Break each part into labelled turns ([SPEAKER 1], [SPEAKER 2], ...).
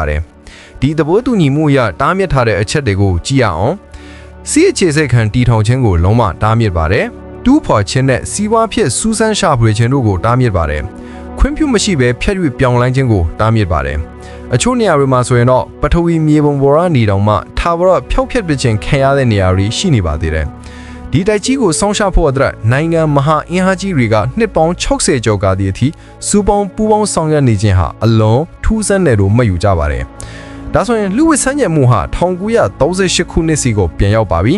[SPEAKER 1] ပါတယ်ဒီသဘောတူညီမှုအရတားမြစ်ထားတဲ့အချက်တွေကိုကြည့်ရအောင်စီးအခြေစိတ်ခံတီထောင်ခြင်းကိုလုံးဝတားမြစ်ပါတယ်တူးဖော်ခြင်းနဲ့စီးပွားဖြစ်စူးစမ်းရှာဖွေခြင်းတို့ကိုတားမြစ်ပါတယ်ခွင့်ပြုမရှိဘဲဖျက်၍ပြောင်းလဲခြင်းကိုတားမြစ်ပါတယ်အချို့နေရာတွေမှာဆိုရင်တော့ပထဝီမြေပုံပေါ်ကနေတောင်မှထာဝရဖျောက်ဖျက်ပခြင်းခံရတဲ့နေရာတွေရှိနေပါသေးတယ်ဒီတိုက်ကြီးကိုစောင့်ရှောက်ဖို့အတွက်နိုင်ငံမဟာအင်အားကြီးတွေကနှစ်ပေါင်း60ကျော်ကားသည့်အထိစူပေါင်းပူးပေါင်းဆောင်ရွက်နေခြင်းဟာအလွန်ထူးဆန်းတယ်လို့မှတ်ယူကြပါတယ်ဒါဆိုရင်လူဝစ်ဆန်းကျင်မှုဟာ1938ခုနှစ်စီကိုပြန်ရောက်ပါပြီ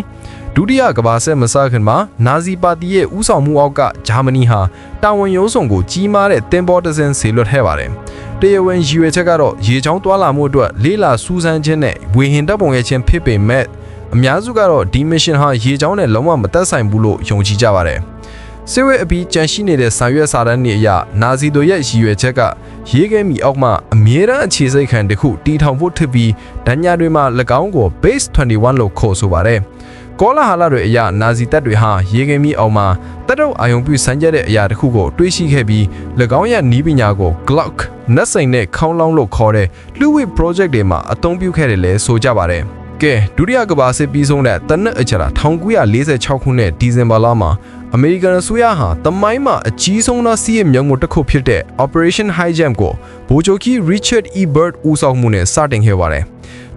[SPEAKER 1] ဒုတိယကမ္ဘာစစ်မစခင်မှာနာဇီပါတီရဲ့ဦးဆောင်မှုအောက်ကဂျာမနီဟာတာဝန်ရိုးစုံကိုကြီးမားတဲ့တင်ပေါ်တစင်ဆေလွတ်ခဲ့ပါတယ်တရားဝင်ရည်ရွယ်ချက်ကတော့ရေချောင်းတွာလာမှုအတွက်လေးလာစူးစမ်းခြင်းနဲ့ဝေဟင်တပ်ပုံရဲ့ချင်းဖြစ်ပေမဲ့အများစုကတော့ဒီမစ်ရှင်ဟာရေချောင်းနဲ့လုံးဝမသက်ဆိုင်ဘူးလို့ယုံကြည်ကြပါတယ်စစ်ဝဲအပြီးကြန့်ရှိနေတဲ့ဆောင်ရွက်စာတမ်းတွေအရနာဇီတို့ရဲ့ရည်ရွယ်ချက်ကရေခဲမီအောက်မှာအမြဲတမ်းအခြေစိတ်ခံတစ်ခုတီထောင်ဖို့ထပ်ပြီးဒဏ်ညာတွေမှာ၎င်းကို base 21လို့ခေါ်ဆိုပါတယ်ကောလာဟာလာတွေအရနာဇီတပ်တွေဟာရေခဲမီအောက်မှာတပ်တို့အာယုံပြုစမ်းကြတဲ့အရာတစ်ခုကိုတွေးရှိခဲ့ပြီး၎င်းရဲ့နီးပညာကို Glock နက်စိန်နဲ့ခေါင်းလောင်းလို့ခေါ်တဲ့လူဝစ် project တွေမှာအသုံးပြုခဲ့တယ်လဲဆိုကြပါတယ်ကဲဒုတိယကမ္ဘာစစ်ပြီးဆုံးတဲ့တနက်အချာ1946ခုနှစ်ဒီဇင်ဘာလမှာအမေရိကန်အစိုးရဟာတမိုင်းမှာအကြီးဆုံးသောစီးရဲမြောင်းကိုတစ်ခုဖြစ်တဲ့ Operation High Jump ကိုဗိုလ်ချုပ်ကြီး Richard E. Byrd ဦးဆောင်မှုနဲ့စတင်ခဲ့ပါတယ်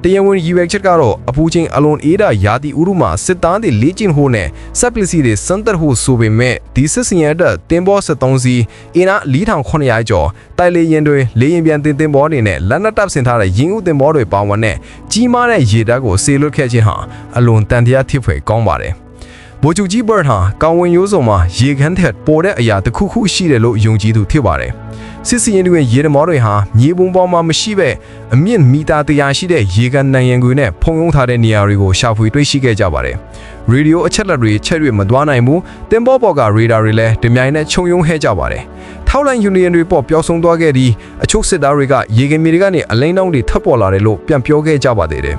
[SPEAKER 1] တရားဝင်ရည်ရွယ်ချက်ကတော့အပူချိန်အလွန်အေးတာရာသီဥတုမှာစစ်သားတွေလေ့ကျင့်ဖို့နဲ့ဆက်ပလစီတွေစမ်းသပ်ဖို့ဆိုပေမဲ့ဒီစစ်စင်ရတဲ့တင်ဘော73စီးအင်အား4900ကျော်တိုက်လေရင်တွေလေရင်ပြန်တင်ဘောတွေနဲ့လက်နက်တပ်ဆင်ထားတဲ့ရင်းဦးတင်ဘောတွေပါဝင်တဲ့ကြီးမားတဲ့ရေတပ်ကိုဆေလွတ်ခဲ့ခြင်းဟာအလွန်တန်တရားထစ်ဖွယ်ကောင်းပါတယ်ဗိုလ်ချုပ်ကြီးဘတ်ဟာကောင်းဝင်ရိုးစုံမှာရေခမ်းထက်ပေါ်တဲ့အရာတစ်ခုခုရှိတယ်လို့ယုံကြည်သူဖြစ်ပါတယ်စစ်စီရင်တွေရေတမောတွေဟာမြေပုံပေါ်မှာမရှိပဲအမြင့်မီတာ100ရှိတဲ့ရေကန်နံရံခွေနဲ့ဖုံရုံးထားတဲ့နေရာတွေကိုရှာဖွေတွေ့ရှိခဲ့ကြပါတယ်ရေဒီယိုအချက်လက်တွေချက်တွေမသွားနိုင်ဘူးတင်ပေါ်ပေါ်ကရေဒါတွေလည်းတမြိုင်နဲ့ခြုံယုံဟဲကြပါတယ်ထောက်လိုင်းယူနီယံတွေပေါ်ပျောက်ဆုံးသွားခဲ့ပြီးအချို့စစ်သားတွေကရေကင်မီတွေကနေအလိမ့်နှောင်းတွေထပ်ပေါ်လာတယ်လို့ပြန်ပြောခဲ့ကြပါသေးတယ်